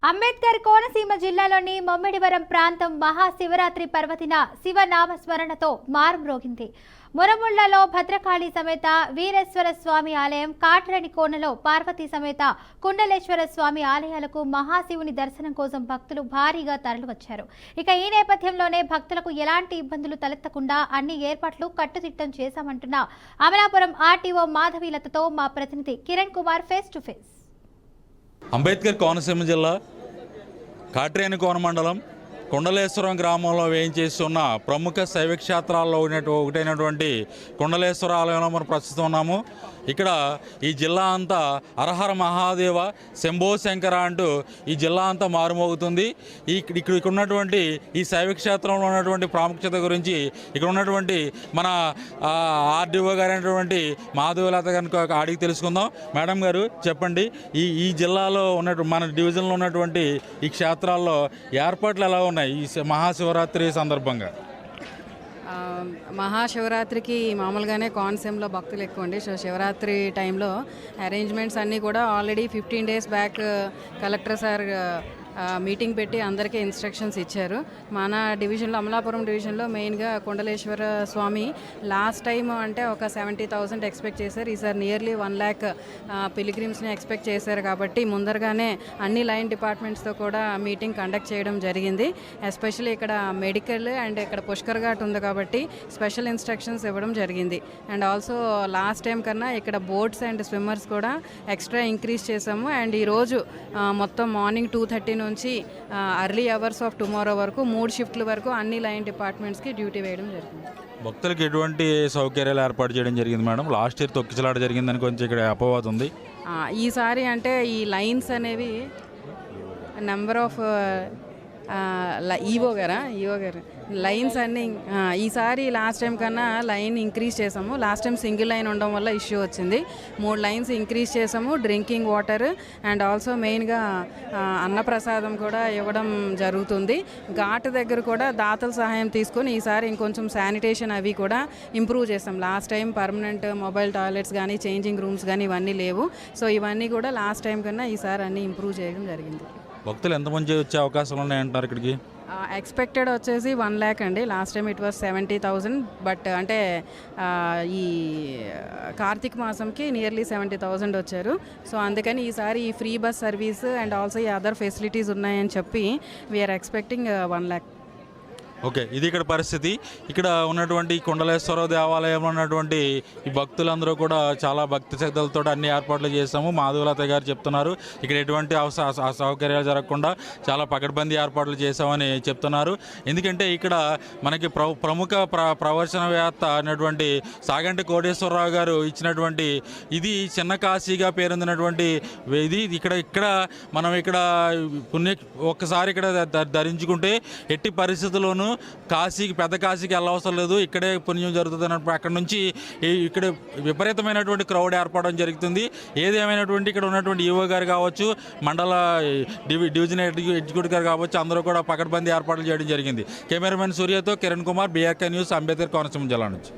అంబేద్కర్ కోనసీమ జిల్లాలోని మొమ్మిడివరం ప్రాంతం మహాశివరాత్రి పర్వదిన శివనామస్మరణతో మారుమ్రోగింది. మురముళ్లలో భద్రకాళి సమేత వీరేశ్వర స్వామి ఆలయం, కాట్రేని కోనలో పార్వతీ సమేత కుండలేశ్వర స్వామి ఆలయాలకు మహాశివుని దర్శనం కోసం భక్తులు భారీగా తరలివచ్చారు. ఇక ఈ నేపథ్యంలోనే భక్తులకు ఎలాంటి ఇబ్బందులు తలెత్తకుండా అన్ని ఏర్పాట్లు కట్టుదిట్టం చేశామంటున్న అమలాపురం ఆర్టీఓ మాధవీలతతో మా ప్రతినిధి Kiran Kumar face to face. Ambedkar Konaseema జిల్లా కాట్రేని కోన మండలం కుండలేశ్వరం గ్రామంలో వేయించేస్తున్న ప్రముఖ శైవ క్షేత్రాల్లో ఒకటైనటువంటి కుండలేశ్వర ఆలయంలో మనం ప్రస్తుతం ఉన్నాము. ఇక్కడ ఈ జిల్లా అంతా హరహర మహాదేవ శంభో శంకర అంటూ ఈ జిల్లా అంతా మారుమోగుతుంది. ఇక్కడ ఉన్నటువంటి ఈ శైవ క్షేత్రంలో ఉన్నటువంటి ప్రాముఖ్యత గురించి ఇక్కడ ఉన్నటువంటి మన ఆర్డీఓ గారైనటువంటి మాధవలత గారిని అడిగి తెలుసుకుందాం. మేడం గారు చెప్పండి, ఈ జిల్లాలో ఉన్నటువంటి మన డివిజన్లో ఉన్నటువంటి ఈ క్షేత్రాల్లో ఏర్పాట్లు ఎలా ఉన్నాయి ఈ మహాశివరాత్రి సందర్భంగా? మహాశివరాత్రికి మామూలుగానే కోనసీమలో భక్తులు ఎక్కువ అండి. సో శివరాత్రి టైంలో అరేంజ్మెంట్స్ అన్నీ కూడా already 15 days back collector sir meeting పెట్టి అందరికీ ఇన్స్ట్రక్షన్స్ ఇచ్చారు. మన డివిజన్లో అమలాపురం డివిజన్లో మెయిన్గా కుండలేశ్వర స్వామి లాస్ట్ టైం అంటే ఒక 70,000 ఎక్స్పెక్ట్ చేశారు. ఈసారి నియర్లీ 1 lakh పిలిగ్రిమ్స్ని ఎక్స్పెక్ట్ చేశారు. కాబట్టి ముందరగానే అన్ని లైన్ డిపార్ట్మెంట్స్తో కూడా మీటింగ్ కండక్ట్ చేయడం జరిగింది. ఎస్పెషల్లీ ఇక్కడ మెడికల్ అండ్ ఇక్కడ పుష్కర్ ఘాట్ ఉంది కాబట్టి స్పెషల్ ఇన్స్ట్రక్షన్స్ ఇవ్వడం జరిగింది. అండ్ ఆల్సో లాస్ట్ టైం కన్నా ఇక్కడ బోట్స్ అండ్ స్విమ్మర్స్ కూడా ఎక్స్ట్రా ఇంక్రీజ్ చేసాము. అండ్ ఈరోజు మొత్తం మార్నింగ్ 2:30 నుంచి అర్లీ అవర్స్ ఆఫ్ టుమారో వరకు 3 షిఫ్ట్ల వరకు అన్ని లైన్ డిపార్ట్మెంట్స్కి డ్యూటీ వేయడం జరిగింది. భక్తులకు ఎటువంటి సౌకర్యాలు ఏర్పాటు చేయడం జరిగింది మేడం? లాస్ట్ ఇయర్ తొక్కిసలాట జరిగిందని కొంచెం ఇక్కడ అపవాదం ఉంది. ఈసారి అంటే ఈ లైన్స్ అనేవి నెంబర్ ఆఫ్ ఈవో గారు లైన్స్ అన్నీ ఈసారి లాస్ట్ టైం కన్నా లైన్ ఇంక్రీజ్ చేసాము. లాస్ట్ టైం సింగిల్ లైన్ ఉండడం వల్ల ఇష్యూ వచ్చింది. 3 లైన్స్ ఇంక్రీజ్ చేసాము. డ్రింకింగ్ వాటర్ అండ్ ఆల్సో మెయిన్గా అన్నప్రసాదం కూడా ఇవ్వడం జరుగుతుంది. ఘాట్ దగ్గర కూడా దాతల సహాయం తీసుకొని ఈసారి ఇంకొంచెం శానిటేషన్ అవి కూడా ఇంప్రూవ్ చేసాం. Last time permanent mobile toilets కానీ చేంజింగ్ రూమ్స్ కానీ ఇవన్నీ లేవు. సో ఇవన్నీ కూడా లాస్ట్ టైం కన్నా ఈసారి అన్నీ ఇంప్రూవ్ చేయడం జరిగింది. భక్తులు ఎంతమంది వచ్చే అవకాశాలు ఉన్నాయంటారు ఇక్కడికి? ఎక్స్పెక్టెడ్ వచ్చేసి 1 lakh అండి. Last time it was 70,000. But అంటే ఈ కార్తీక మాసంకి నియర్లీ 70,000 వచ్చారు. సో అందుకని ఈసారి ఈ free bus service and also ఈ అదర్ ఫెసిలిటీస్ ఉన్నాయని చెప్పి వీఆర్ ఎక్స్పెక్టింగ్ 1 lakh. ఓకే, ఇది ఇక్కడ పరిస్థితి. ఇక్కడ ఉన్నటువంటి కుండలేశ్వర దేవాలయంలో ఉన్నటువంటి ఈ భక్తులందరూ కూడా చాలా భక్తి శ్రద్ధలతో అన్ని ఏర్పాట్లు చేస్తాము. మాధవలత గారు చెప్తున్నారు ఇక్కడ ఎటువంటి అసౌకర్యాలు జరగకుండా చాలా పకడ్బందీ ఏర్పాట్లు చేశామని చెప్తున్నారు. ఎందుకంటే ఇక్కడ మనకి ప్రముఖ ప్రవచనవేత్త అయినటువంటి సాగంటి కోటేశ్వరరావు గారు ఇచ్చినటువంటి ఇది చిన్న కాశీగా పేరొందినటువంటి ఇది ఇక్కడ మనం ఇక్కడ ఒక్కసారి ఇక్కడ ధరించుకుంటే ఎట్టి పరిస్థితుల్లోనూ పెద్ద కాశీకి వెళ్ళవసరం లేదు, ఇక్కడే పుణ్యం జరుగుతుంది అన్నప్పుడు అక్కడ నుంచి ఇక్కడ విపరీతమైనటువంటి క్రౌడ్ ఏర్పడడం జరుగుతుంది. ఏదేమైనటువంటి ఇక్కడ ఉన్నటువంటి ఈవో గారు కావచ్చు, మండల డివిజన్ ఎగ్జిక్యూటివ్ గారు కావచ్చు, అందరూ కూడా పకడ్బందీ ఏర్పాట్లు చేయడం జరిగింది. కెమెరామెన్ సూర్యతో కిరణ్ కుమార్, BRK న్యూస్, అంబేద్కర్ కోనసీమ జిల్లా నుంచి.